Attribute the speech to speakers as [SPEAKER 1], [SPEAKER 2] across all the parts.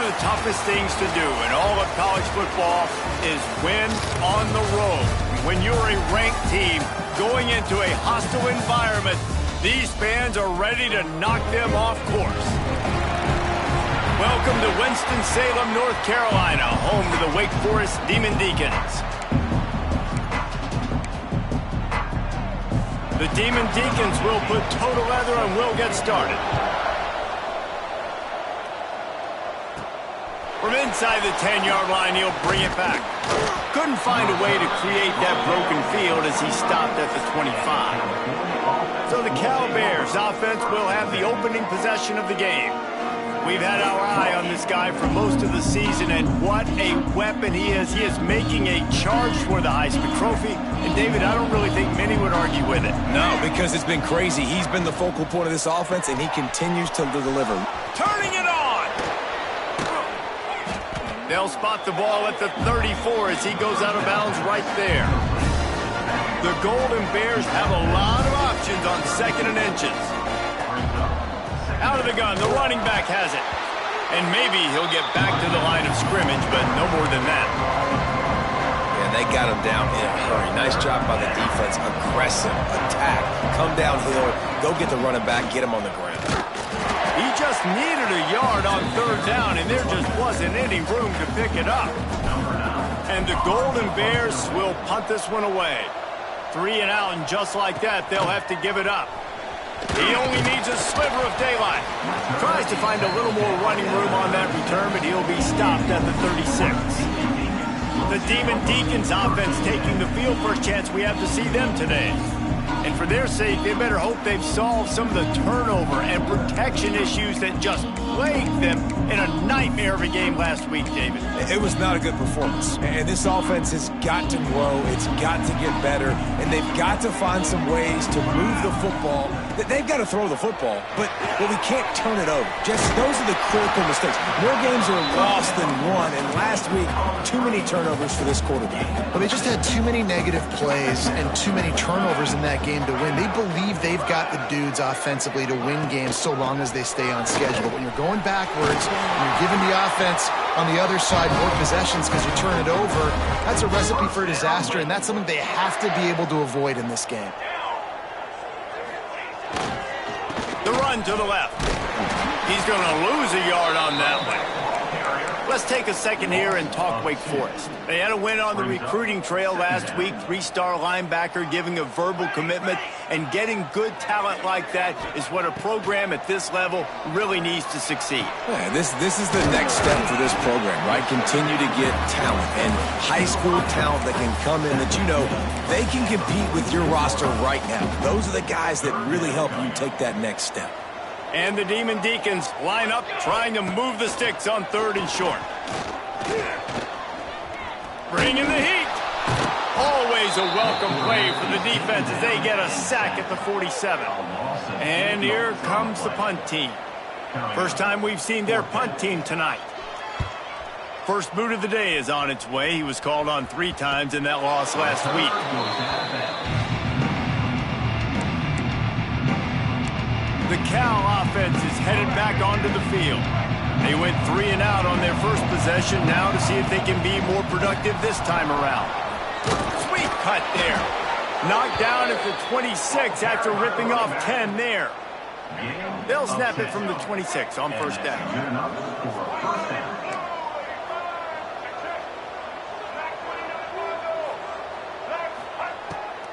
[SPEAKER 1] of the toughest things to do in all of college football is win on the road. When you're a ranked team going into a hostile environment, these fans are ready to knock them off course. Welcome to Winston-Salem, North Carolina, home to the Wake Forest Demon Deacons. The Demon Deacons will put toe to leather and will get started. From inside the 10-yard line, he'll bring it back. Couldn't find a way to create that broken field as he stopped at the 25. So the Cal Bears offense will have the opening possession of the game. We've had our eye on this guy for most of the season, and what a weapon he is. He is making a charge for the Heisman Trophy. And, David, I don't really think many would argue with it.
[SPEAKER 2] No, because it's been crazy. He's been the focal point of this offense, and he continues to deliver.
[SPEAKER 1] Turning it on! They'll spot the ball at the 34 as he goes out of bounds right there. The Golden Bears have a lot of options on 2nd and inches. Out of the gun, the running back has it. And maybe he'll get back to the line of scrimmage, but no more than that.
[SPEAKER 2] Yeah, they got him down in a hurry. Nice job by the defense. Aggressive, attack, come downhill, go get the running back, get him on the ground.
[SPEAKER 1] He just needed a yard on 3rd down, and there just wasn't any room to pick it up. And the Golden Bears will punt this one away. 3 and out, and just like that, they'll have to give it up. He only needs a sliver of daylight. Tries to find a little more running room on that return, but he'll be stopped at the 36. The Demon Deacons offense taking the field. First chance we have to see them today. And for their sake, they better hope they've solved some of the turnover and protection issues that just plagued them in a nightmare of a game last week, David.
[SPEAKER 2] It was not a good performance. And this offense has got to grow. It's got to get better. And they've got to find some ways to move the football. They've got to throw the football, but we can't turn it over. Just those are the critical mistakes. More games are lost than won. And last week, too many turnovers for this quarterback.
[SPEAKER 3] Well, they just had too many negative plays and too many turnovers in that game to win. They believe they've got the dudes offensively to win games so long as they stay on schedule. But when you're going backwards, when you're giving the offense on the other side more possessions because you turn it over, that's a recipe for disaster, and that's something they have to be able to avoid in this game.
[SPEAKER 1] The run to the left. He's going to lose a yard on that one. Let's take a second here and talk Wake Forest. They had a win on the recruiting trail last week. 3-star linebacker giving a verbal commitment, and getting good talent like that is what a program at this level really needs to succeed.
[SPEAKER 2] Yeah, this is the next step for this program, right? Continue to get talent and high school talent that can come in that they can compete with your roster right now. Those are the guys that really help you take that next step.
[SPEAKER 1] And the Demon Deacons line up trying to move the sticks on 3rd and short. Bringing the heat. Always a welcome play for the defense as they get a sack at the 47. And here comes the punt team. First time we've seen their punt team tonight. First boot of the day is on its way. He was called on 3 times in that loss last week. The Cal offense is headed back onto the field. They went 3 and out on their first possession. Now to see if they can be more productive this time around. Sweet cut there. Knocked down at the 26 after ripping off 10 there. They'll snap it from the 26 on 1st down.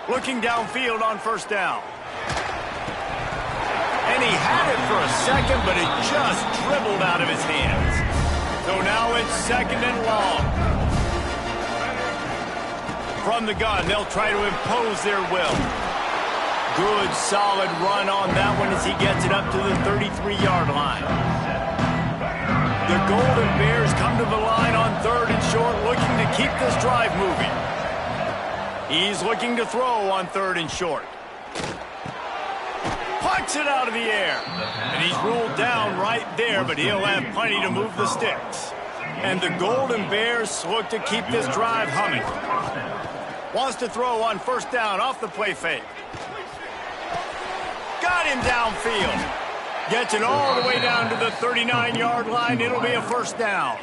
[SPEAKER 1] Looking downfield on 1st down. And he had it for a second, but it just dribbled out of his hands. So now it's 2nd and long. From the gun, they'll try to impose their will. Good, solid run on that one as he gets it up to the 33-yard line. The Golden Bears come to the line on 3rd and short, looking to keep this drive moving. He's looking to throw on 3rd and short. Puts it out of the air. And he's ruled down right there, but he'll have plenty to move the sticks. And the Golden Bears look to keep this drive humming. Wants to throw on 1st down off the play fake. Got him downfield. Gets it all the way down to the 39-yard line. It'll be a first down.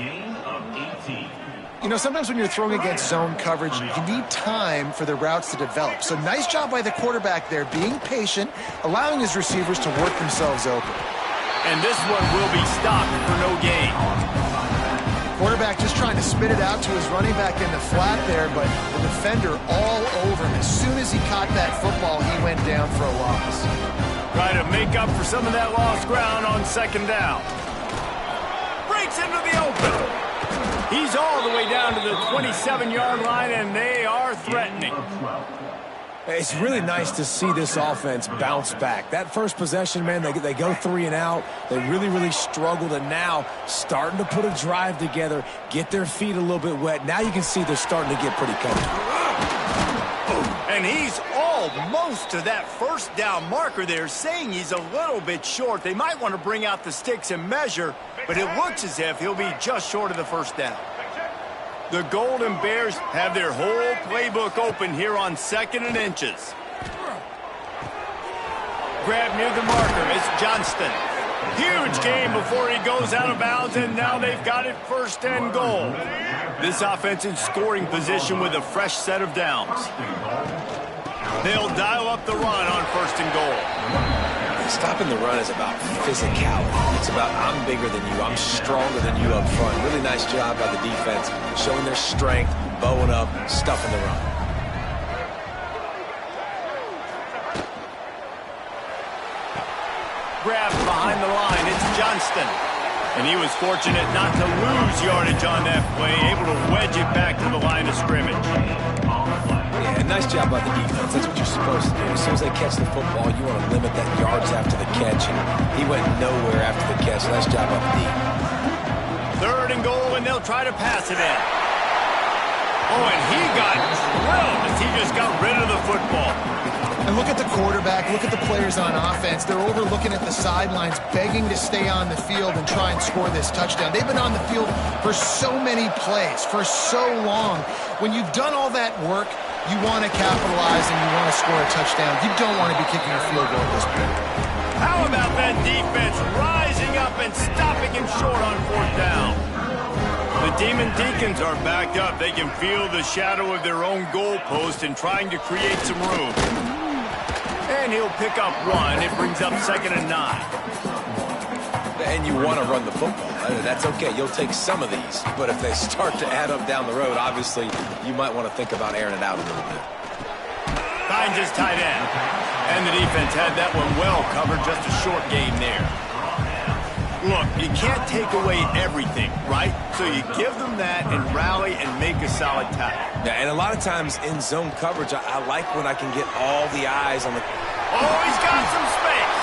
[SPEAKER 3] You know, sometimes when you're throwing against zone coverage, you need time for the routes to develop. So nice job by the quarterback there, being patient, allowing his receivers to work themselves open.
[SPEAKER 1] And this one will be stopped for no gain.
[SPEAKER 3] Quarterback just trying to spit it out to his running back in the flat there, but the defender all over him. As soon as he caught that football, he went down for a loss.
[SPEAKER 1] Try to make up for some of that lost ground on second down. Breaks into the open. He's all the way down to the 27-yard line, and they are threatening.
[SPEAKER 2] It's really nice to see this offense bounce back. That first possession, man, they go 3 and out. They really struggled, and now starting to put a drive together, get their feet a little bit wet. Now you can see they're starting to get pretty comfortable.
[SPEAKER 1] And he's almost to that first down marker there, saying he's a little bit short. They might want to bring out the sticks and measure, but it looks as if he'll be just short of the first down. The Golden Bears have their whole playbook open here on 2nd and inches. Grab near the marker. It's Johnston. Huge game before he goes out of bounds, and now they've got it 1st and goal. This offense in scoring position with a fresh set of downs. They'll dial up the run on 1st and goal.
[SPEAKER 2] Stopping the run is about physicality. It's about I'm bigger than you. I'm stronger than you up front. Really nice job by the defense, showing their strength, bowing up, stuffing the run.
[SPEAKER 1] Grab behind the line. It's Johnston. And he was fortunate not to lose yardage on that play, able to wedge it back to the line of scrimmage.
[SPEAKER 2] Yeah, nice job by the defense. That's what you're supposed to do. As soon as they catch the football, you want to limit that yards after the catch, and he went nowhere after the catch. Nice job by the D.
[SPEAKER 1] 3rd and goal, and they'll try to pass it in. Oh, and he got drilled as he just got rid of the football.
[SPEAKER 3] And look at the quarterback, look at the players on offense. They're overlooking at the sidelines, begging to stay on the field and try and score this touchdown. They've been on the field for so many plays, for so long. When you've done all that work, you want to capitalize and you want to score a touchdown. You don't want to be kicking a field goal at this point.
[SPEAKER 1] How about that defense rising up and stopping him short on 4th down? The Demon Deacons are backed up. They can feel the shadow of their own goalpost and trying to create some room. And he'll pick up 1. It brings up 2nd and 9.
[SPEAKER 2] And you want to run the football. That's okay. You'll take some of these. But if they start to add up down the road, obviously, you might want to think about airing it out a little bit.
[SPEAKER 1] Finds his tight end. And the defense had that one well covered. Just a short game there. Look, you can't take away everything, right? So you give them that and rally and make a solid tackle.
[SPEAKER 2] Yeah, and a lot of times in zone coverage, I like when I can get all the eyes on the...
[SPEAKER 1] Oh, he's got some space.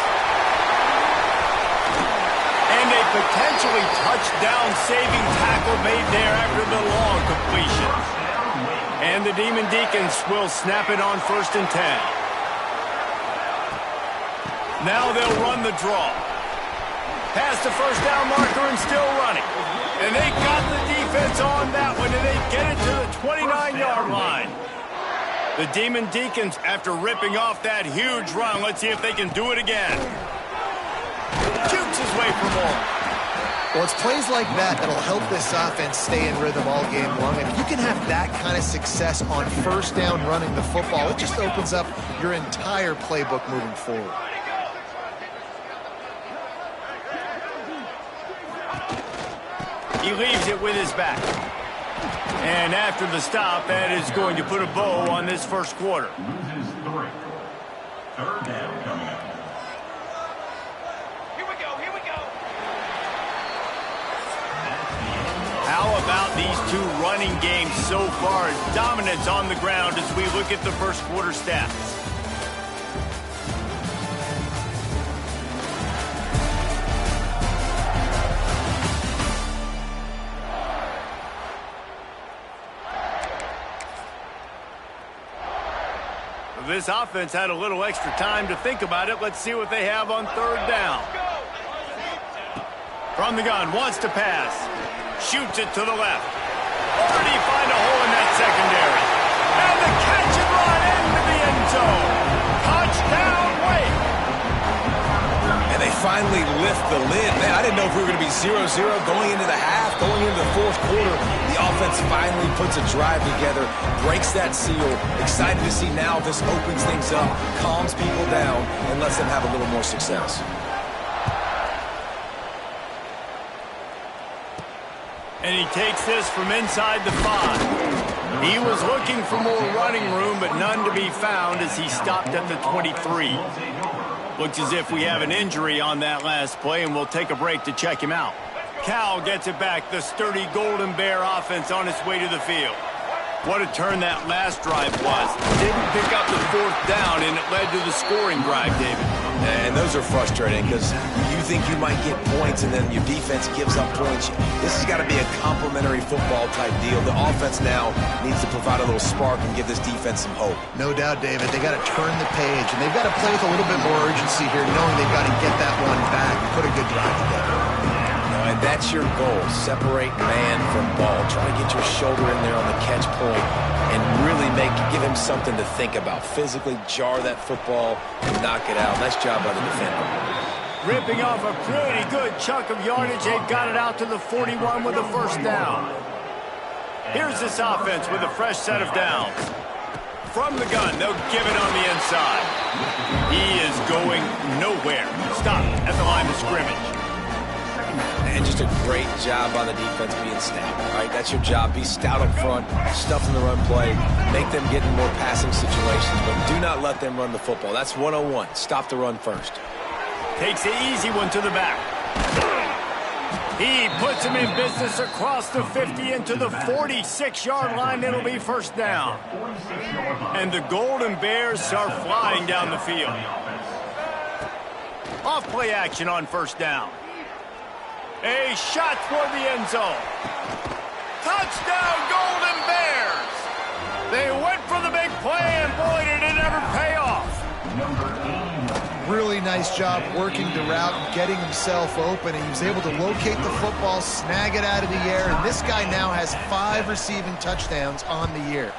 [SPEAKER 1] And a potentially touchdown-saving tackle made there after the long completion. And the Demon Deacons will snap it on 1st and 10. Now they'll run the draw. Past the 1st down marker and still running. And they got the defense on that one, and they get it to the 29-yard line. The Demon Deacons, after ripping off that huge run, let's see if they can do it again. Shoots his way for more.
[SPEAKER 3] Well, it's plays like that that'll help this offense stay in rhythm all game long. And if you can have that kind of success on 1st down running the football, it just opens up your entire playbook moving forward.
[SPEAKER 1] He leaves it with his back. And after the stop, that is going to put a bow on this 1st quarter.
[SPEAKER 4] Loses 3. 3rd down coming up.
[SPEAKER 1] Here we go. How about these two running games so far? Dominance on the ground as we look at the 1st quarter stats. This offense had a little extra time to think about it. Let's see what they have on 3rd down. From the gun, wants to pass. Shoots it to the left. Or did he find a hole in that secondary? And the catch and run into the end zone. Touchdown, Wake.
[SPEAKER 2] And they finally lift the lid. Man, I didn't know if we were going to be 0-0 going into the half, going into the fourth quarter. The offense finally puts a drive together, breaks that seal. Excited to see now this opens things up, calms people down, and lets them have a little more success.
[SPEAKER 1] And he takes this from inside the 5. He was looking for more running room, but none to be found as he stopped at the 23. Looks as if we have an injury on that last play, and we'll take a break to check him out. Cal gets it back. The sturdy Golden Bear offense on its way to the field. What a turn that last drive was. Didn't pick up the 4th down, and it led to the scoring drive, David.
[SPEAKER 2] And those are frustrating because you think you might get points and then your defense gives up points. This has got to be a complementary football type deal. The offense now needs to provide a little spark and give this defense some hope.
[SPEAKER 3] No doubt, David. They got to turn the page, and they've got to play with a little bit more urgency here, knowing they've got to get that one back and put a good drive together.
[SPEAKER 2] And that's your goal. Separate man from ball. Try to get your shoulder in there on the catch point and really give him something to think about. Physically jar that football and knock it out. Nice job by the defender.
[SPEAKER 1] Ripping off a pretty good chunk of yardage. They got it out to the 41 with a 1st down. Here's this offense with a fresh set of downs. From the gun, they'll give it on the inside. He is going nowhere. Stop at the line of scrimmage.
[SPEAKER 2] And just a great job by the defense being stout. All right, that's your job. Be stout up front, stuff in the run play, make them get in more passing situations, but do not let them run the football. That's 101. Stop the run first.
[SPEAKER 1] Takes the easy one to the back. He puts him in business across the 50 into the 46-yard line. It'll be 1st down. And the Golden Bears are flying down the field. Off play action on 1st down. A shot toward the end zone. Touchdown, Golden Bears! They went for the big play, and boy, did it ever pay off.
[SPEAKER 3] Really nice job working the route and getting himself open. And he was able to locate the football, snag it out of the air, and this guy now has 5 receiving touchdowns on the year.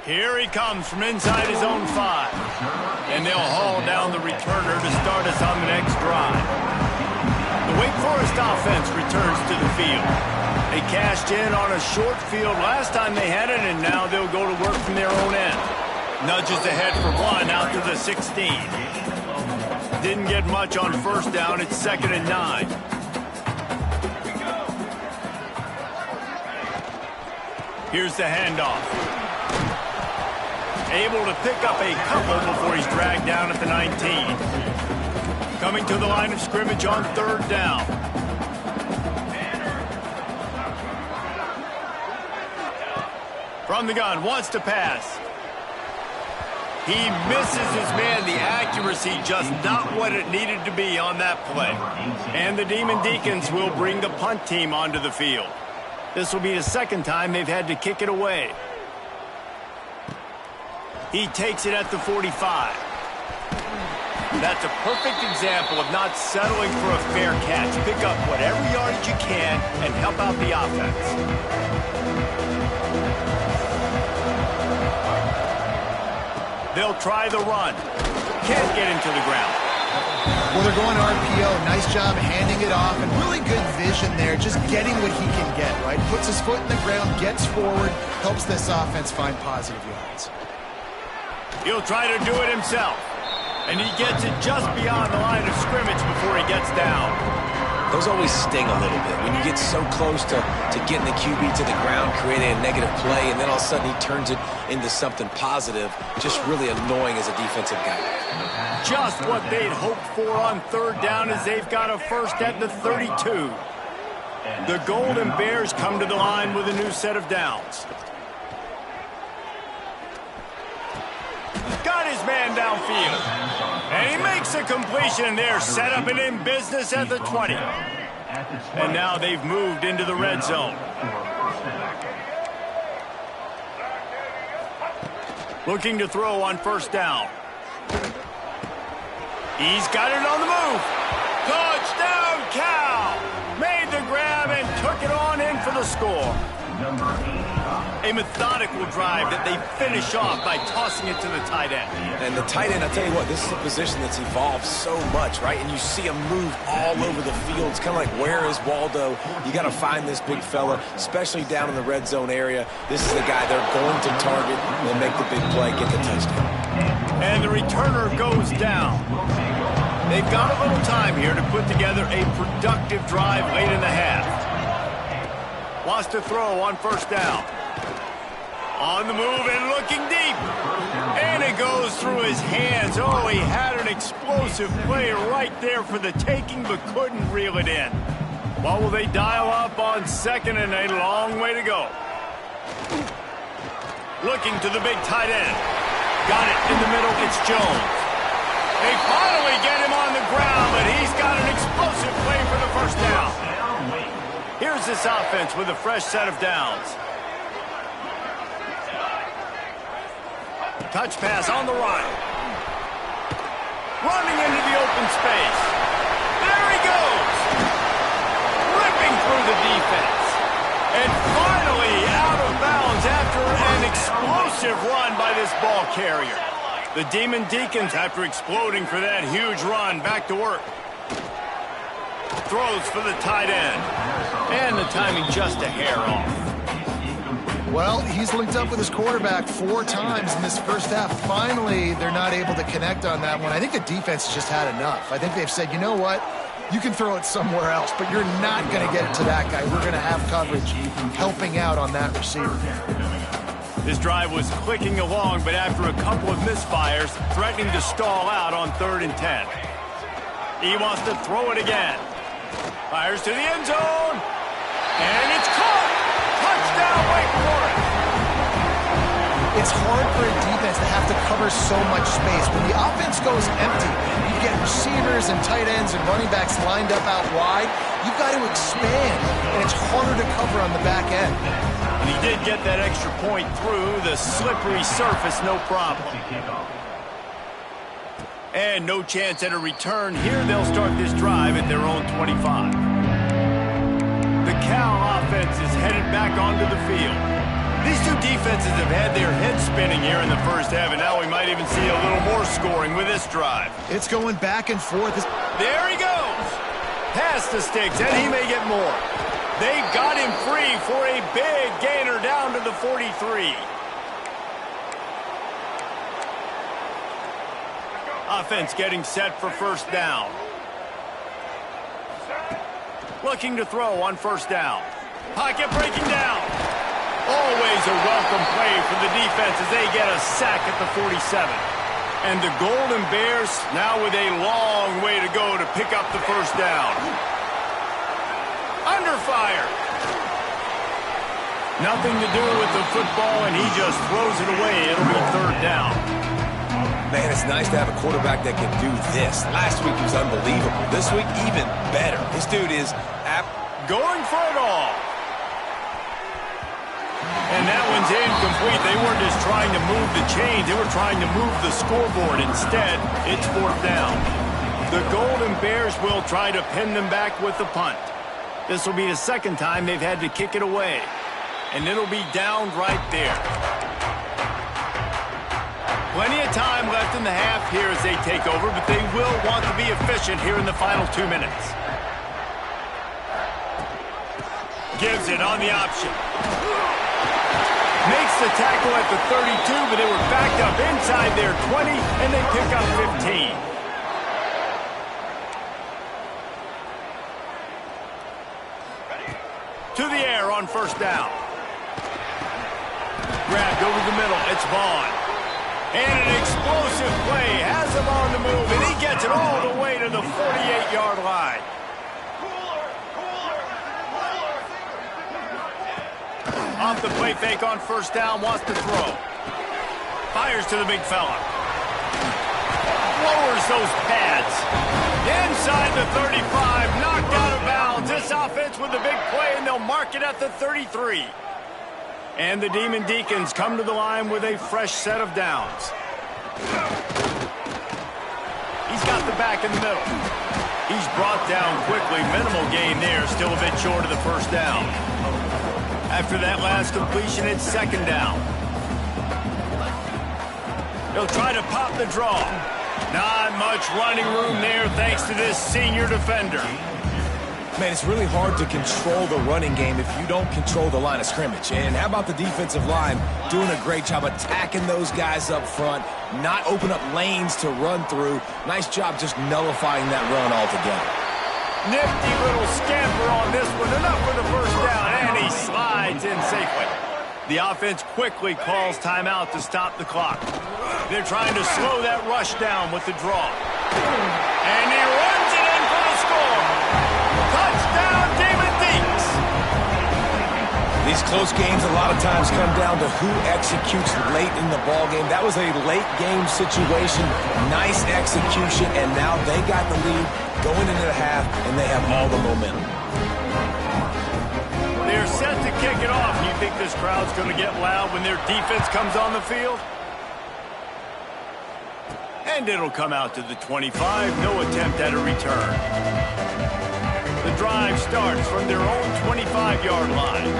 [SPEAKER 1] Here he comes from inside his own 5. And they'll haul down the returner to start us on the next drive. The Wake Forest offense returns to the field. They cashed in on a short field last time they had it, and now they'll go to work from their own end. Nudges ahead for 1 out to the 16. Didn't get much on 1st down. It's 2nd and 9. Here's the handoff. Able to pick up a couple before he's dragged down at the 19. Coming to the line of scrimmage on 3rd down. From the gun, wants to pass. He misses his man. The accuracy just not what it needed to be on that play. And the Demon Deacons will bring the punt team onto the field. This will be the 2nd time they've had to kick it away. He takes it at the 45. That's a perfect example of not settling for a fair catch. Pick up whatever yardage you can and help out the offense. They'll try the run. Can't get him to the ground.
[SPEAKER 3] Well, they're going RPO. Nice job handing it off, and really good vision there, just getting what he can get, right? Puts his foot in the ground, gets forward, helps this offense find positive yards.
[SPEAKER 1] He'll try to do it himself. And he gets it just beyond the line of scrimmage before he gets down.
[SPEAKER 2] Those always sting a little bit. When you get so close to getting the QB to the ground, creating a negative play, and then all of a sudden he turns it into something positive, just really annoying as a defensive guy.
[SPEAKER 1] Just what they'd hoped for on 3rd down as they've got a 1st at the 32. The Golden Bears come to the line with a new set of downs. Got his man downfield. And he makes a completion there, set up and in business at the 20. And now they've moved into the red zone. Looking to throw on 1st down. He's got it on the move. Touchdown, Cal! Made the grab and took it on in for the score.
[SPEAKER 4] number 85.
[SPEAKER 1] A methodical drive that they finish off by tossing it to the tight end.
[SPEAKER 2] And the tight end, I'll tell you what, this is a position that's evolved so much, right? And you see him move all over the field. It's kind of like, where is Waldo? You got to find this big fella, especially down in the red zone area. This is the guy they're going to target. They'll make the big play, get the touchdown.
[SPEAKER 1] And the returner goes down. They've got a little time here to put together a productive drive late in the half. Wants to throw on first down. On the move and looking deep. And it goes through his hands. Oh, he had an explosive play right there for the taking, but couldn't reel it in. What will they dial up on second and a long way to go? Looking to the big tight end. Got it in the middle. It's Jones. They finally get him on the ground, but he's got an explosive play for the first down. Here's this offense with a fresh set of downs. Touch pass on the right. Running into the open space. There he goes. Ripping through the defense. And finally out of bounds after an explosive run by this ball carrier. The Demon Deacons, after exploding for that huge run, back to work. Throws for the tight end. And the timing just a hair off.
[SPEAKER 3] Well, he's linked up with his quarterback 4 times in this first half. Finally, they're not able to connect on that one. I think the defense has just had enough. I think they've said, you know what? You can throw it somewhere else, but you're not going to get it to that guy. We're going to have coverage helping out on that receiver.
[SPEAKER 1] This drive was clicking along, but after a couple of misfires, threatening to stall out on 3rd and 10. He wants to throw it again. Fires to the end zone. And it's caught. Touchdown, Wake Forest.
[SPEAKER 3] It's hard for a defense to have to cover so much space. When the offense goes empty, you get receivers and tight ends and running backs lined up out wide. You've got to expand, and it's harder to cover on the back end.
[SPEAKER 1] And he did get that extra point through the slippery surface, no problem. And no chance at a return here. They'll start this drive at their own 25. The Cal offense is headed back onto the field. These two defenses have had their heads spinning here in the first half, and now we might even see a little more scoring with this drive.
[SPEAKER 3] It's going back and forth.
[SPEAKER 1] There he goes. Past the sticks, and he may get more. They've got him free for a big gainer down to the 43. Offense getting set for first down. Looking to throw on first down. Pocket breaking down. Always a welcome play for the defense as they get a sack at the 47. And the Golden Bears now with a long way to go to pick up the first down. Under fire. Nothing to do with the football, and he just throws it away. It'll be 3rd down.
[SPEAKER 2] Man, it's nice to have a quarterback that can do this. Last week he was unbelievable. This week, even better. This dude is
[SPEAKER 1] going for it all. And that one's incomplete. They weren't just trying to move the chains. They were trying to move the scoreboard. Instead, it's 4th down. The Golden Bears will try to pin them back with the punt. This will be the 2nd time they've had to kick it away. And it'll be down right there. Plenty of time left in the half here as they take over, but they will want to be efficient here in the final 2 minutes. Gives it on the option. Makes the tackle at the 32, but they were backed up inside their 20, and they pick up 15. To the air on first down. Grabbed over the middle. It's Vaughn. And an explosive play has him on the move, and he gets it all the way to the 48-yard line. Off the play fake on first down, wants to throw. Fires to the big fella. Lowers those pads. Inside the 35, knocked out of bounds. This offense with a big play, and they'll mark it at the 33. And the Demon Deacons come to the line with a fresh set of downs. He's got the back in the middle. He's brought down quickly. Minimal gain there, still a bit short of the first down. After that last completion, it's second down. He'll try to pop the draw. Not much running room there thanks to this senior defender.
[SPEAKER 2] Man, it's really hard to control the running game if you don't control the line of scrimmage. And how about the defensive line doing a great job attacking those guys up front, not open up lanes to run through. Nice job just nullifying that run altogether.
[SPEAKER 1] Nifty little scamper on this one. Enough for the first down, and he slides in safely. The offense quickly calls timeout to stop the clock. They're trying to slow that rush down with the draw. And he runs it in for the score. Touchdown, Demon Deacs.
[SPEAKER 2] These close games a lot of times come down to who executes late in the ball game. That was a late game situation. Nice execution, and now they got the lead going into the half, and they have all the momentum.
[SPEAKER 1] They're set to kick it off. You think this crowd's going to get loud when their defense comes on the field? And it'll come out to the 25. No attempt at a return. The drive starts from their own 25-yard line.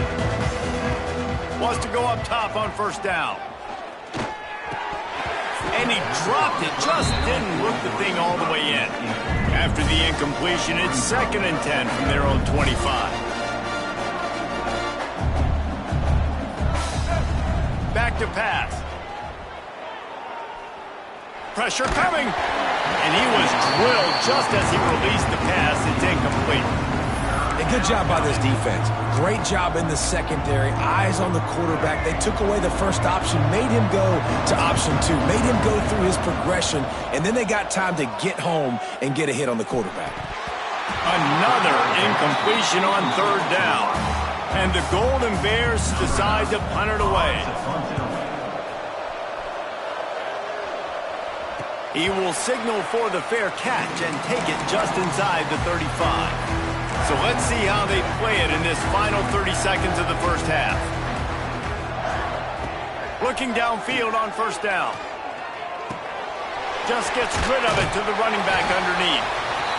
[SPEAKER 1] Wants to go up top on first down. And he dropped it. Just didn't look the thing all the way in. After the incompletion, it's second and 10 from their own 25. Back to pass. Pressure coming. And he was drilled just as he released the pass. It's incomplete.
[SPEAKER 2] A good job by this defense. Great job in the secondary. Eyes on the quarterback. They took away the first option, made him go to option 2, made him go through his progression, and then they got time to get home and get a hit on the quarterback.
[SPEAKER 1] Another incompletion on third down. And the Golden Bears decide to punt it away. He will signal for the fair catch and take it just inside the 35. So let's see how they play it in this final 30 seconds of the first half. Looking downfield on first down. Just gets rid of it to the running back underneath.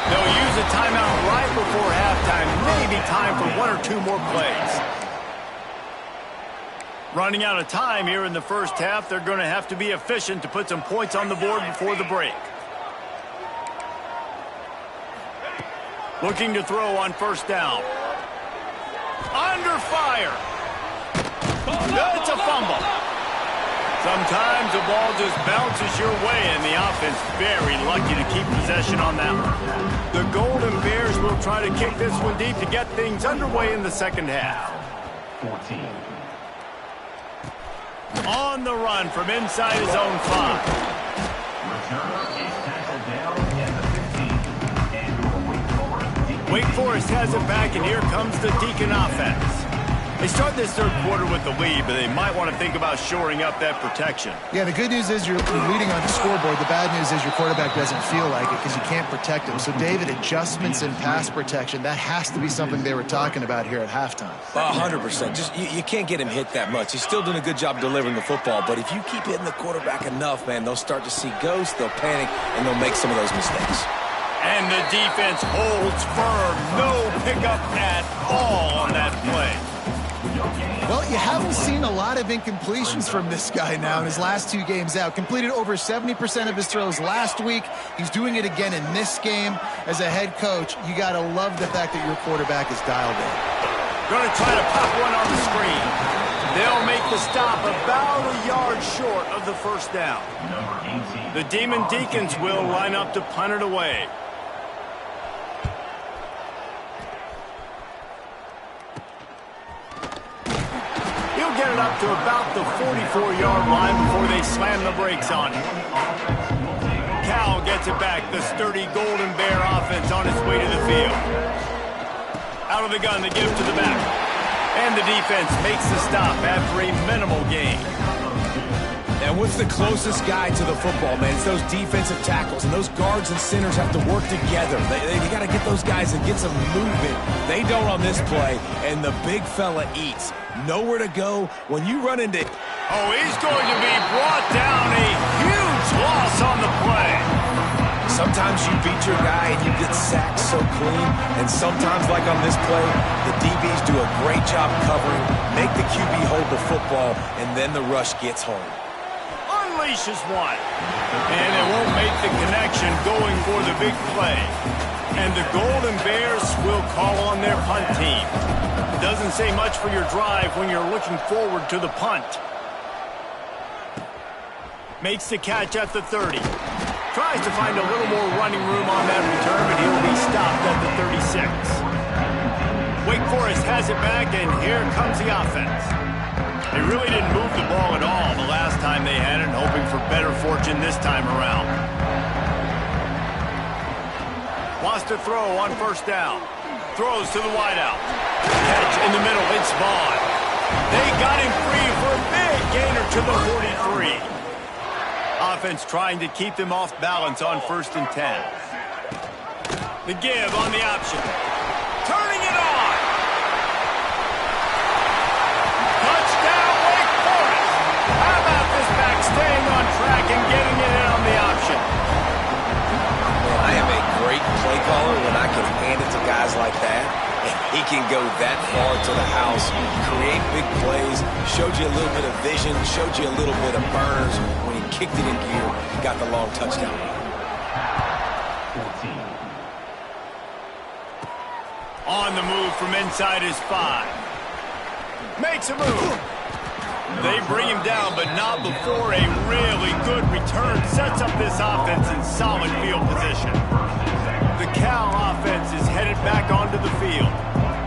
[SPEAKER 1] They'll use a timeout right before halftime. Maybe time for one or two more plays. Running out of time here in the first half. They're going to have to be efficient to put some points on the board before the break. Looking to throw on first down. Under fire. It's a fumble. Sometimes the ball just bounces your way, and the offense very lucky to keep possession on that one. The Golden Bears will try to kick this one deep to get things underway in the second half.
[SPEAKER 4] 14.
[SPEAKER 1] On the run from inside his own 5.
[SPEAKER 4] Returner is tackled down at the 15. And Wake Forest.
[SPEAKER 1] Wake Forest has it back, and here comes the Deacon offense. They start this third quarter with the lead, but they might want to think about shoring up that protection.
[SPEAKER 3] Yeah, the good news is you're leading on the scoreboard. The bad news is your quarterback doesn't feel like it because you can't protect him. So, David, adjustments in pass protection, that has to be something they were talking about here at halftime.
[SPEAKER 2] 100%. Just you can't get him hit that much. He's still doing a good job delivering the football, but if you keep hitting the quarterback enough, man, they'll start to see ghosts, they'll panic, and they'll make some of those mistakes.
[SPEAKER 1] And the defense holds firm. No pickup at all on that play.
[SPEAKER 3] Well, you haven't seen a lot of incompletions from this guy now in his last 2 games out. Completed over 70% of his throws last week. He's doing it again in this game. As a head coach, you got to love the fact that your quarterback is dialed in.
[SPEAKER 1] Going to try to pop one on the screen. They'll make the stop about a yard short of the first down.
[SPEAKER 4] Number 18.
[SPEAKER 1] The Demon Deacons will line up to punt it away. Get it up to about the 44-yard line before they slam the brakes on it. Cal gets it back. The sturdy Golden Bear offense on its way to the field. Out of the gun, they give it to the back. And the defense makes the stop after a minimal gain.
[SPEAKER 2] And what's the closest guy to the football, man? It's those defensive tackles, and those guards and centers have to work together. They got to get those guys and get some movement. They don't on this play, and the big fella eats. Nowhere to go when you run into...
[SPEAKER 1] Oh, he's going to be brought down. A huge loss on the play.
[SPEAKER 2] Sometimes you beat your guy and you get sacked so clean, and sometimes, like on this play, the DBs do a great job covering, make the QB hold the football, and then the rush gets home.
[SPEAKER 1] Unleashes one. And it won't make the connection going for the big play. And the Golden Bears will call on their punt team. Doesn't say much for your drive when you're looking forward to the punt. Makes the catch at the 30. Tries to find a little more running room on that return, but he'll be stopped at the 36. Wake Forest has it back, and here comes the offense. They really didn't move the ball at all the last time they had it, hoping for better fortune this time around. Wants to throw on first down. Throws to the wideout. Catch in the middle, it's Vaughn. They got him free for a big gainer to the 43. Offense trying to keep them off balance on 1st and 10. The give on the option. Turning it on. Touchdown, Wake Forest. How about this back staying on track and getting it in on the option?
[SPEAKER 2] Man, I am a great play caller when I can hand it to guys like that. And he can go that far to the house, create big plays, showed you a little bit of vision, showed you a little bit of burns. When he kicked it in gear, got the long touchdown.
[SPEAKER 4] 14.
[SPEAKER 1] On the move from inside his 5. Makes a move. They bring him down, but not before a really good return sets up this offense in solid field position. The Cal offense is headed back onto the field.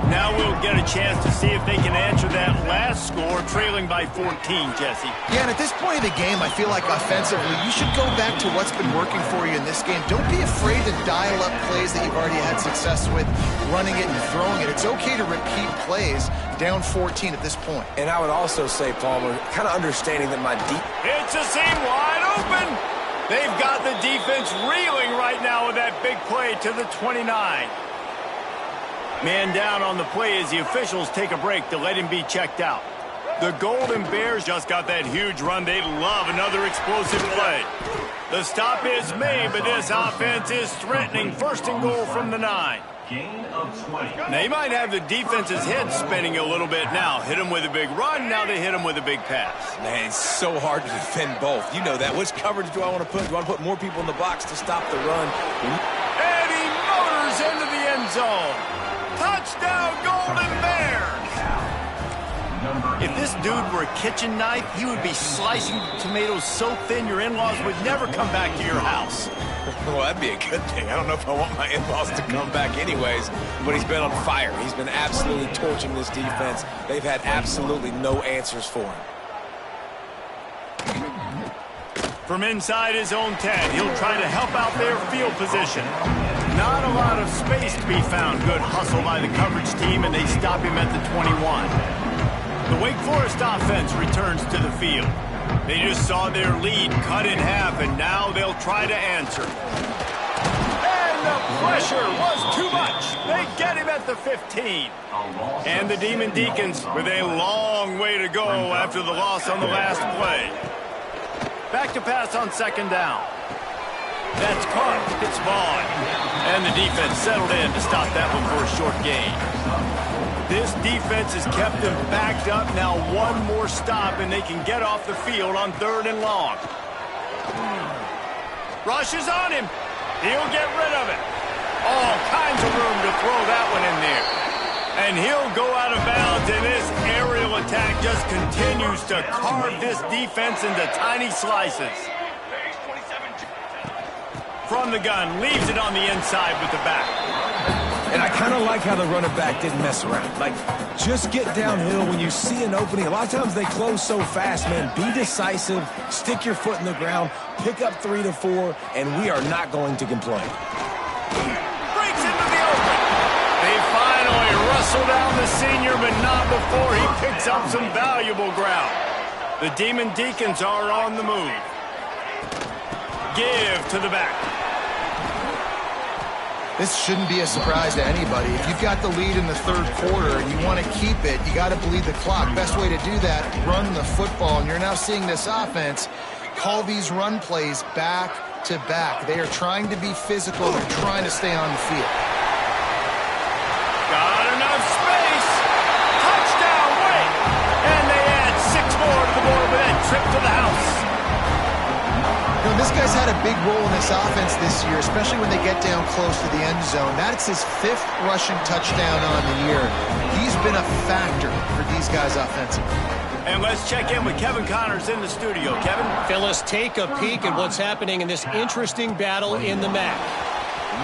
[SPEAKER 1] Now we'll get a chance to see if they can answer that last score, trailing by 14, Jesse.
[SPEAKER 3] Yeah, and at this point of the game, I feel like offensively, you should go back to what's been working for you in this game. Don't be afraid to dial up plays that you've already had success with, running it and throwing it. It's okay to repeat plays down 14 at this point.
[SPEAKER 2] And I would also say, Palmer, kind of understanding that my deep...
[SPEAKER 1] It's a seam wide open. They've got the defense reeling right now with that big play to the 29. Man down on the play as the officials take a break to let him be checked out. The Golden Bears just got that huge run. They'd love another explosive play. The stop is made, but this offense is threatening 1st and goal from the 9.
[SPEAKER 4] Gain of 20.
[SPEAKER 1] They might have the defense's head spinning a little bit now. Hit him with a big run, now they hit him with a big pass.
[SPEAKER 2] Man, it's so hard to defend both. You know that. Which coverage do I want to put? Do I want to put more people in the box to stop the run?
[SPEAKER 1] And he motors into the end zone. Touchdown, Golden Bears! If this dude were a kitchen knife, he would be slicing tomatoes so thin your in-laws would never come back to your house.
[SPEAKER 2] Well, that'd be a good thing. I don't know if I want my in-laws to come back anyways, but he's been on fire. He's been absolutely torching this defense. They've had absolutely no answers for him.
[SPEAKER 1] From inside his own 10, he'll try to help out their field position. Not a lot of space to be found. Good hustle by the coverage team, and they stop him at the 21. The Wake Forest offense returns to the field. They just saw their lead cut in half, and now they'll try to answer. And the pressure was too much. They get him at the 15. And the Demon Deacons with a long way to go after the loss on the last play. Back to pass on 2nd down. That's caught. It's Vaughn. And the defense settled in to stop that one for a short gain. This defense has kept them backed up. Now one more stop, and they can get off the field on 3rd and long. Rush is on him. He'll get rid of it. All kinds of room to throw that one in there. And he'll go out of bounds, and this aerial attack just continues to carve this defense into tiny slices. From the gun, leaves it on the inside with the back.
[SPEAKER 2] And I kind of like how the running back didn't mess around. Like, just get downhill when you see an opening. A lot of times they close so fast, man. Be decisive, stick your foot in the ground, pick up 3 to 4, and we are not going to complain.
[SPEAKER 1] Breaks into the open. They finally wrestle down the senior, but not before he picks up some valuable ground. The Demon Deacons are on the move. Give to the back.
[SPEAKER 3] This shouldn't be a surprise to anybody. If you've got the lead in the 3rd quarter and you want to keep it, you got to bleed the clock. Best way to do that, run the football. And you're now seeing this offense call these run plays back to back. They are trying to be physical. They're trying to stay on the field.
[SPEAKER 1] Got enough space.
[SPEAKER 3] And this guy's had a big role in this offense this year, especially when they get down close to the end zone. That's his 5th rushing touchdown on the year. He's been a factor for these guys offensively.
[SPEAKER 1] And let's check in with Kevin Connors in the studio. Kevin?
[SPEAKER 5] Phyllis, take a peek at what's happening in this interesting battle in the MAC.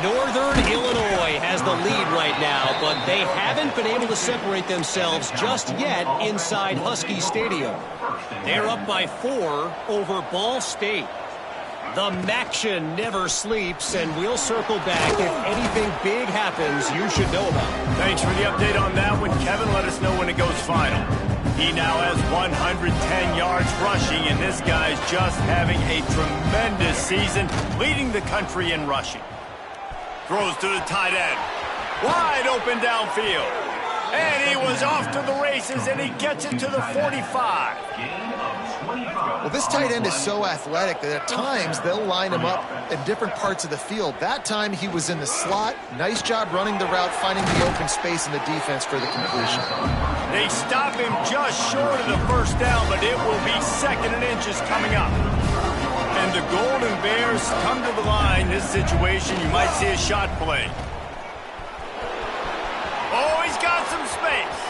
[SPEAKER 5] Northern Illinois has the lead right now, but they haven't been able to separate themselves just yet inside Husky Stadium. They're up by 4 over Ball State. The MACtion never sleeps, and we'll circle back if anything big happens you should know about.
[SPEAKER 1] Thanks for the update on that one, Kevin. Let us know when it goes final. He now has 110 yards rushing, and this guy's just having a tremendous season, leading the country in rushing. Throws to the tight end. Wide open downfield. And he was off to the races, and he gets it to the 45.
[SPEAKER 3] Well, this tight end is so athletic that at times they'll line him up in different parts of the field. That time he was in the slot. Nice job running the route, finding the open space in the defense for the completion.
[SPEAKER 1] They stop him just short of the first down, but it will be 2nd and inches coming up. And the Golden Bears come to the line. This situation, you might see a shot play. Oh, he's got some space.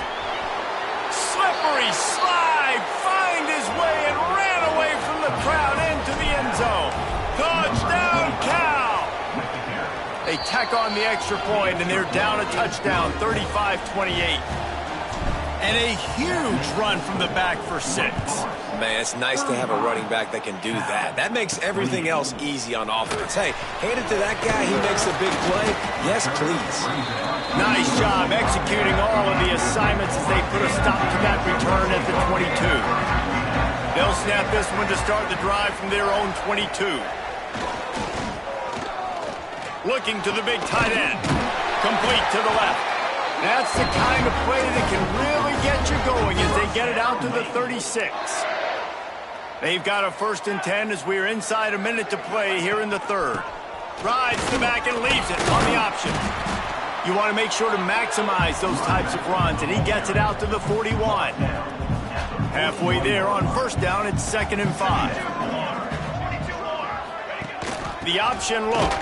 [SPEAKER 1] Slippery slide, find his way and ran away from the crowd into the end zone. Touchdown, Cal! They tack on the extra point, and they're down a touchdown, 35-28. And a huge run from the back for 6.
[SPEAKER 2] Man, it's nice to have a running back that can do that. That makes everything else easy on offense. Hey, hand it to that guy. He makes a big play. Yes, please.
[SPEAKER 1] Nice job executing all of the assignments as they put a stop to that return at the 22. They'll snap this one to start the drive from their own 22. Looking to the big tight end. Complete to the left. That's the kind of play that can really get you going as they get it out to the 36. They've got a 1st and 10 as we're inside a minute to play here in the 3rd. Rides the back and leaves it on the option. You want to make sure to maximize those types of runs, and he gets it out to the 41. Halfway there on 1st down, it's 2nd and 5. The option look.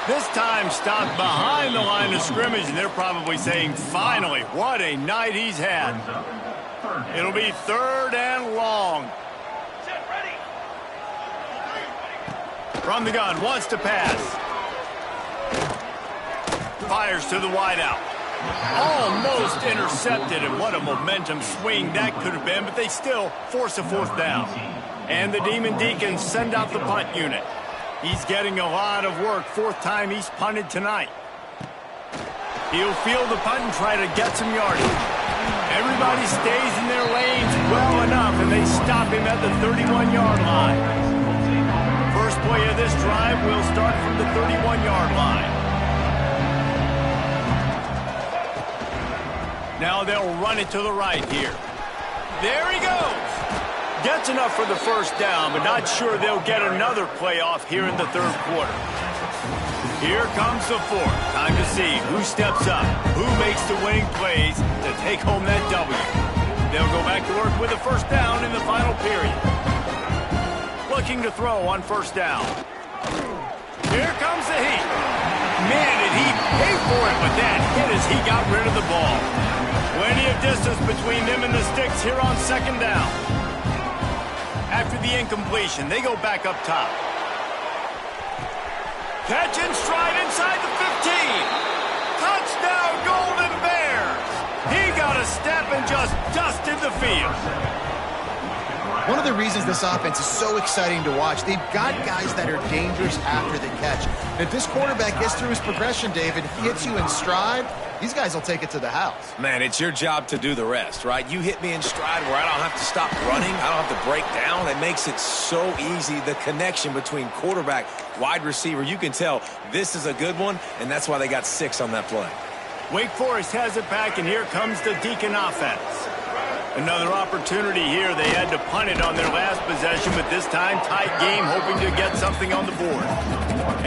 [SPEAKER 1] This time stopped behind the line of scrimmage, and they're probably saying, finally, what a night he's had. It'll be 3rd and long. From the gun, wants to pass. Fires to the wideout. Almost intercepted, and what a momentum swing that could have been, but they still force a 4th down. And the Demon Deacons send out the punt unit. He's getting a lot of work. 4th time he's punted tonight. He'll field the punt and try to get some yardage. Everybody stays in their lanes well enough, and they stop him at the 31-yard line. First play of this drive will start from the 31-yard line. Now they'll run it to the right here. There he goes. Gets enough for the 1st down, but not sure they'll get another play off here in the 3rd quarter. Here comes the 4th. Time to see who steps up, who makes the winning plays to take home that W. They'll go back to work with a 1st down in the final period. Looking to throw on 1st down. Here comes the heat. Man, did he pay for it with that hit as he got rid of the ball. Plenty of distance between them and the sticks here on 2nd down. After the incompletion, they go back up top. Catch and stride inside the 15. Touchdown, Golden Bears. He got a step and just dusted the field.
[SPEAKER 3] One of the reasons this offense is so exciting to watch, they've got guys that are dangerous after the catch. And if this quarterback gets through his progression, David, hits you in stride, these guys will take it to the house.
[SPEAKER 2] Man, it's your job to do the rest, right? You hit me in stride where I don't have to stop running. I don't have to break down. It makes it so easy. The connection between quarterback, wide receiver, you can tell this is a good one, and that's why they got 6 on that play.
[SPEAKER 1] Wake Forest has it back, and here comes the Deacon offense. Another opportunity here. They had to punt it on their last possession, but this time tight game, hoping to get something on the board.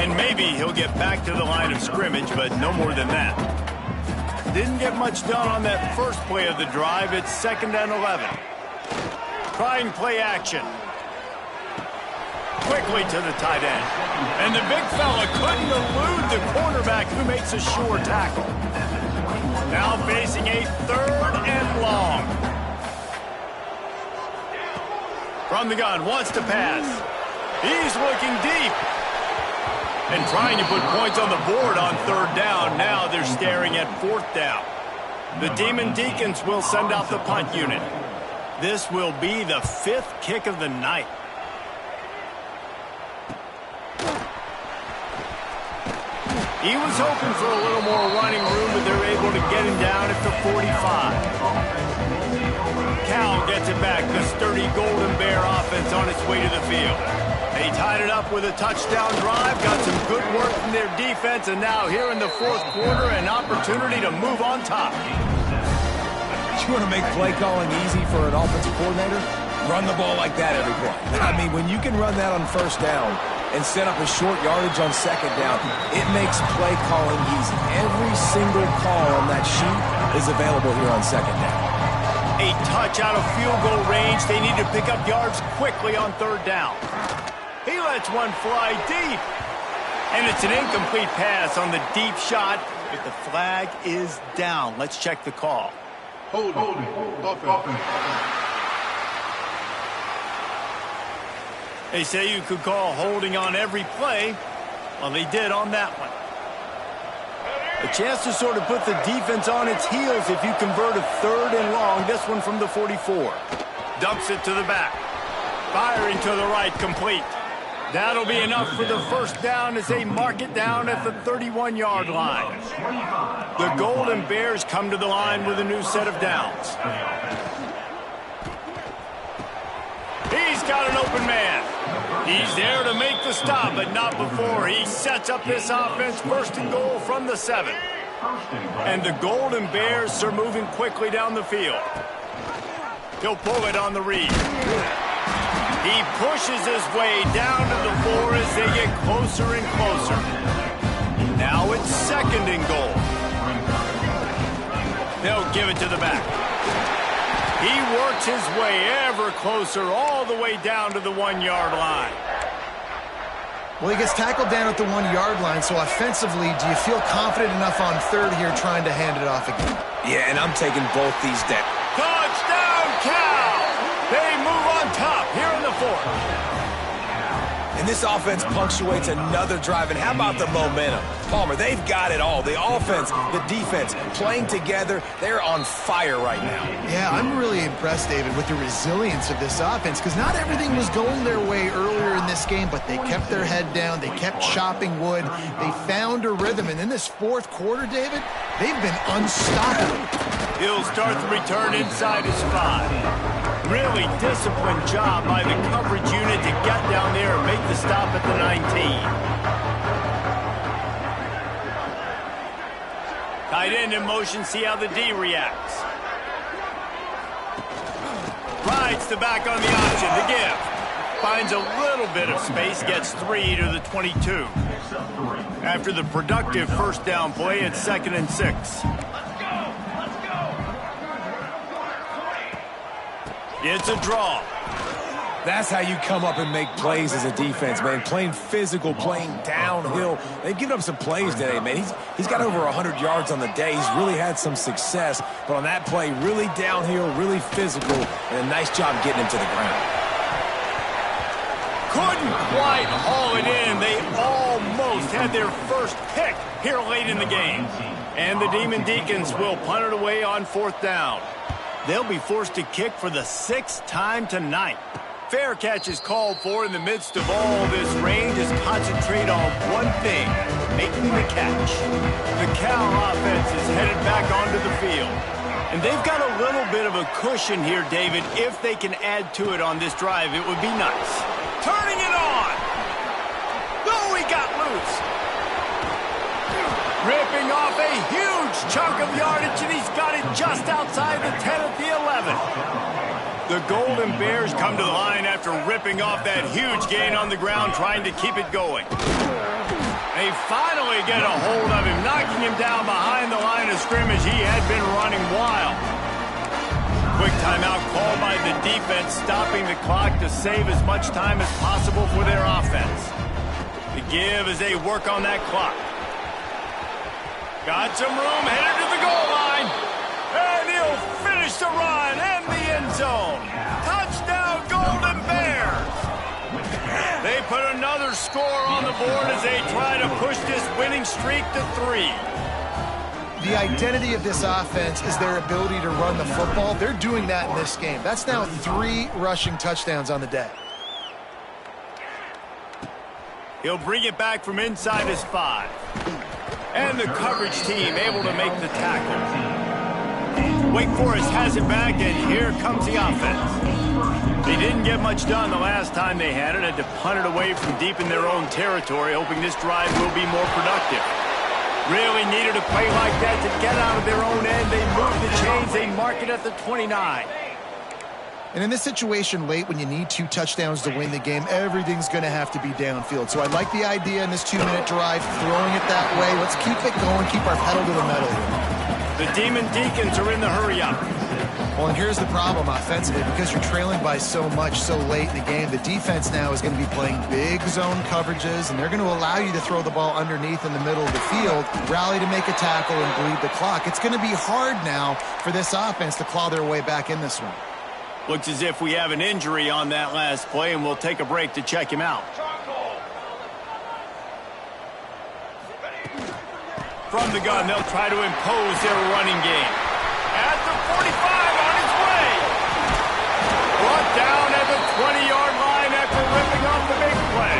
[SPEAKER 1] And maybe he'll get back to the line of scrimmage, but no more than that. Didn't get much done on that first play of the drive. It's 2nd and 11. Trying play action. Quick quickly to the tight end. And the big fella couldn't elude the cornerback who makes a sure tackle. Now facing a 3rd and long. From the gun, wants to pass. He's looking deep. And trying to put points on the board on 3rd down. Now they're staring at 4th down. The Demon Deacons will send out the punt unit. This will be the 5th kick of the night. He was hoping for a little more running room, but they're able to get him down at the 45. Cal gets it back. The sturdy Golden Bear offense on its way to the field. They tied it up with a touchdown drive, got some good work from their defense, and now here in the 4th quarter, an opportunity to move on top.
[SPEAKER 2] You want to make play calling easy for an offensive coordinator? Run the ball like that every play. I mean, when you can run that on 1st down and set up a short yardage on 2nd down, it makes play calling easy. Every single call on that sheet is available here on 2nd down.
[SPEAKER 1] A touch out of field goal range. They need to pick up yards quickly on 3rd down. He lets one fly deep. And it's an incomplete pass on the deep shot, but the flag is down. Let's check the call.
[SPEAKER 6] Hold offense.
[SPEAKER 1] They say you could call holding on every play. Well, they did on that one. A chance to sort of put the defense on its heels if you convert a 3rd and long. This one from the 44. Dumps it to the back. Firing to the right, complete. That'll be enough for the 1st down as they mark it down at the 31-yard line. The Golden Bears come to the line with a new set of downs. He's got an open man. He's there to make the stop, but not before he sets up this offense. 1st and goal from the 7. And the Golden Bears are moving quickly down the field. He'll pull it on the read. He pushes his way down to the floor as they get closer and closer. Now it's 2nd and goal. They'll give it to the back. He works his way ever closer all the way down to the 1-yard line.
[SPEAKER 3] Well, he gets tackled down at the 1-yard line, so offensively, do you feel confident enough on 3rd here trying to hand it off again?
[SPEAKER 2] Yeah, and I'm taking both these down.
[SPEAKER 1] Touchdown, Cal! They move on top here in the 4th.
[SPEAKER 2] And this offense punctuates another drive. And how about the momentum? Palmer, they've got it all. The offense, the defense, playing together. They're on fire right now.
[SPEAKER 3] Yeah, I'm really impressed, David, with the resilience of this offense, because not everything was going their way earlier in this game, but they kept their head down. They kept chopping wood. They found a rhythm. And in this 4th quarter, David, they've been unstoppable.
[SPEAKER 1] He'll start the return inside his 5. Really disciplined job by the coverage unit to get down there and make the stop at the 19. Tight end in motion, see how the D reacts. Rides the back on the option, the give. Finds a little bit of space, gets 3 to the 22. After the productive 1st down play, it's 2nd and 6. It's a draw.
[SPEAKER 2] That's how you come up and make plays as a defense, man. Playing physical, playing downhill. They've given up some plays today, man. He's got over 100 yards on the day. He's really had some success. But on that play, really downhill, really physical, and a nice job getting him to the ground.
[SPEAKER 1] Couldn't quite haul it in. They almost had their first pick here late in the game. And the Demon Deacons will punt it away on 4th down. They'll be forced to kick for the 6th time tonight. Fair catch is called for in the midst of all this rain. Just concentrate on one thing, making the catch. The Cal offense is headed back onto the field. And they've got a little bit of a cushion here, David. If they can add to it on this drive, it would be nice. Turning it on! Oh, he got loose! Ripping off a huge chunk of yardage, and he's got it just outside the 10 at the 11. The Golden Bears come to the line after ripping off that huge gain on the ground, trying to keep it going. They finally get a hold of him, knocking him down behind the line of scrimmage. He had been running wild. quick timeout called by the defense, stopping the clock to save as much time as possible for their offense. The give as they work on that clock. Got some room, headed to the goal line. And he'll finish the run and the end zone. Touchdown, Golden Bears. They put another score on the board as they try to push this winning streak to 3.
[SPEAKER 3] The identity of this offense is their ability to run the football. They're doing that in this game. That's now 3 rushing touchdowns on the day.
[SPEAKER 1] He'll bring it back from inside his 5. And the coverage team able to make the tackle. Wake Forest has it back, and here comes the offense. They didn't get much done the last time they had it. Had to punt it away from deep in their own territory, hoping this drive will be more productive. Really needed a play like that to get out of their own end. They move the chains. They mark it at the 29.
[SPEAKER 3] And in this situation late, when you need 2 touchdowns to win the game, everything's going to have to be downfield. So I like the idea in this 2-minute drive, throwing it that way. Let's keep it going, keep our pedal to the metal here.
[SPEAKER 1] The Demon Deacons are in the hurry-up.
[SPEAKER 3] Well, and here's the problem offensively. Because you're trailing by so much so late in the game, the defense now is going to be playing big zone coverages, and they're going to allow you to throw the ball underneath in the middle of the field, rally to make a tackle, and bleed the clock. It's going to be hard now for this offense to claw their way back in this one.
[SPEAKER 1] Looks as if we have an injury on that last play, and we'll take a break to check him out. From the gun, they'll try to impose their running game. At the 45, on his way. Brought down at the 20-yard line after ripping off the big play.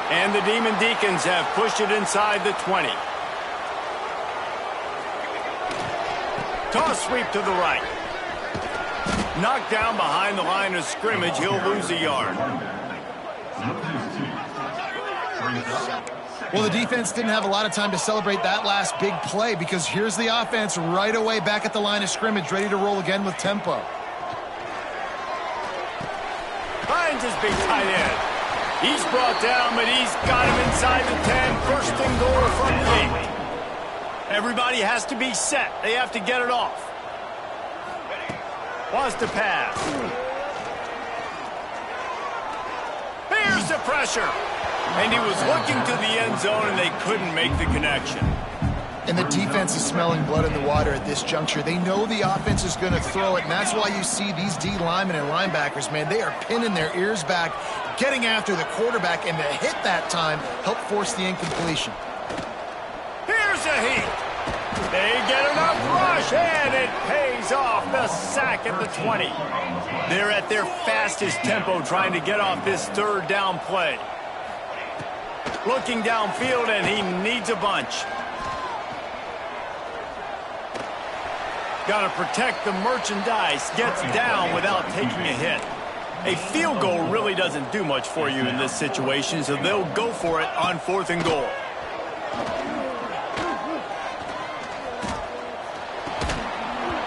[SPEAKER 1] And the Demon Deacons have pushed it inside the 20. Toss sweep to the right. Knocked down behind the line of scrimmage. He'll lose a yard.
[SPEAKER 3] Well, the defense didn't have a lot of time to celebrate that last big play, because here's the offense right away back at the line of scrimmage, ready to roll again with tempo.
[SPEAKER 1] Finds his big tight end. He's brought down, but he's got him inside the 10. First and goal from the 8. Everybody has to be set. They have to get it off. Wants to pass. Here's the pressure. And he was looking to the end zone, and they couldn't make the connection.
[SPEAKER 3] And the defense is smelling blood in the water at this juncture. They know the offense is going to throw it, and that's why you see these D linemen and linebackers, man, they are pinning their ears back, getting after the quarterback, and the hit that time helped force the incompletion.
[SPEAKER 1] Here's a heat. They get enough rush, and it pays off. The sack at the 20. They're at their fastest tempo trying to get off this 3rd down play. Looking downfield, and he needs a bunch. Got to protect the merchandise. Gets down without taking a hit. A field goal really doesn't do much for you in this situation, so they'll go for it on 4th and goal.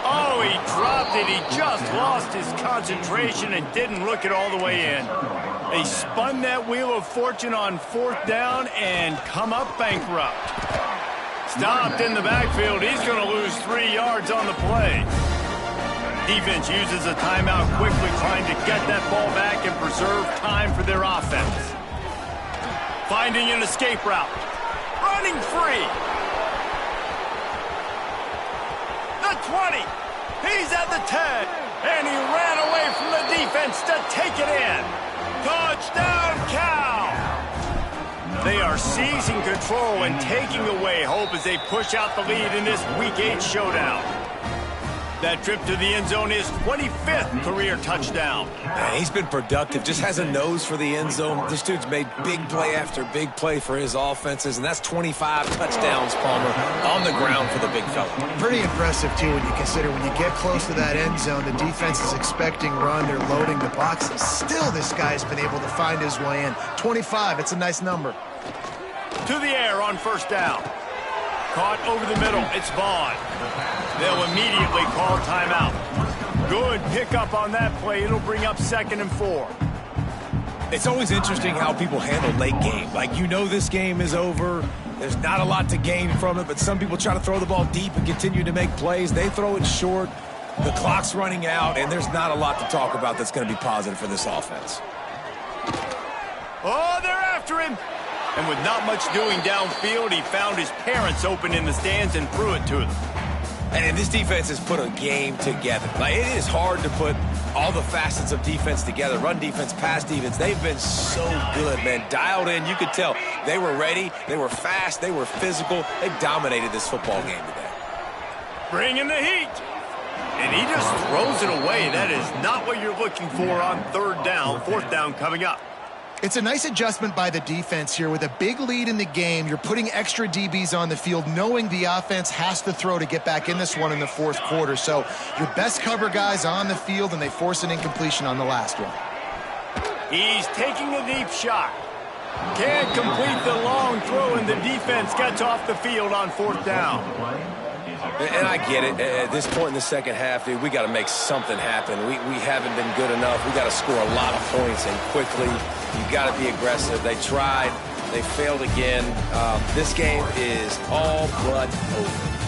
[SPEAKER 1] Oh, he dropped it. He just lost his concentration and didn't look it all the way in. They spun that wheel of fortune on 4th down and come up bankrupt. Stopped in the backfield. He's going to lose 3 yards on the play. Defense uses a timeout quickly, trying to get that ball back and preserve time for their offense. Finding an escape route. Running free. The 20. He's at the 10. And he ran away from the defense to take it in. Touchdown, Cal! They are seizing control and taking away hope as they push out the lead in this Week 8 showdown. That trip to the end zone is 25th career touchdown.
[SPEAKER 2] Man, he's been productive, just has a nose for the end zone. This dude's made big play after big play for his offenses, and that's 25 touchdowns, Palmer, on the ground for the big fella.
[SPEAKER 3] Pretty impressive, too, when you consider when you get close to that end zone, the defense is expecting run, they're loading the boxes. Still, this guy's been able to find his way in. 25, it's a nice number.
[SPEAKER 1] To the air on 1st down. Caught over the middle, it's Vaughn. They'll immediately call timeout. Good pickup on that play. It'll bring up 2nd and 4.
[SPEAKER 2] It's always interesting how people handle late game. Like, you know this game is over. There's not a lot to gain from it, but some people try to throw the ball deep and continue to make plays. They throw it short. The clock's running out, and there's not a lot to talk about that's going to be positive for this offense.
[SPEAKER 1] Oh, they're after him. And with not much doing downfield, he found his parents open in the stands and threw it to them.
[SPEAKER 2] And this defense has put a game together. Like, it is hard to put all the facets of defense together. Run defense, pass defense. They've been so good, man. Dialed in. You could tell they were ready. They were fast. They were physical. They dominated this football game today.
[SPEAKER 1] Bringing the heat. And he just throws it away. That is not what you're looking for on third down. Fourth down coming up.
[SPEAKER 3] It's a nice adjustment by the defense here. With a big lead in the game, you're putting extra DBs on the field, knowing the offense has to throw to get back in this one in the fourth quarter. So your best cover guys on the field, and they force an incompletion on the last one.
[SPEAKER 1] He's taking a deep shot. Can't complete the long throw, and the defense gets off the field on fourth down.
[SPEAKER 2] And I get it. At this point in the second half, dude, we got to make something happen. We haven't been good enough. We got to score a lot of points and quickly. You got to be aggressive. They tried. They failed again. This game is all but over.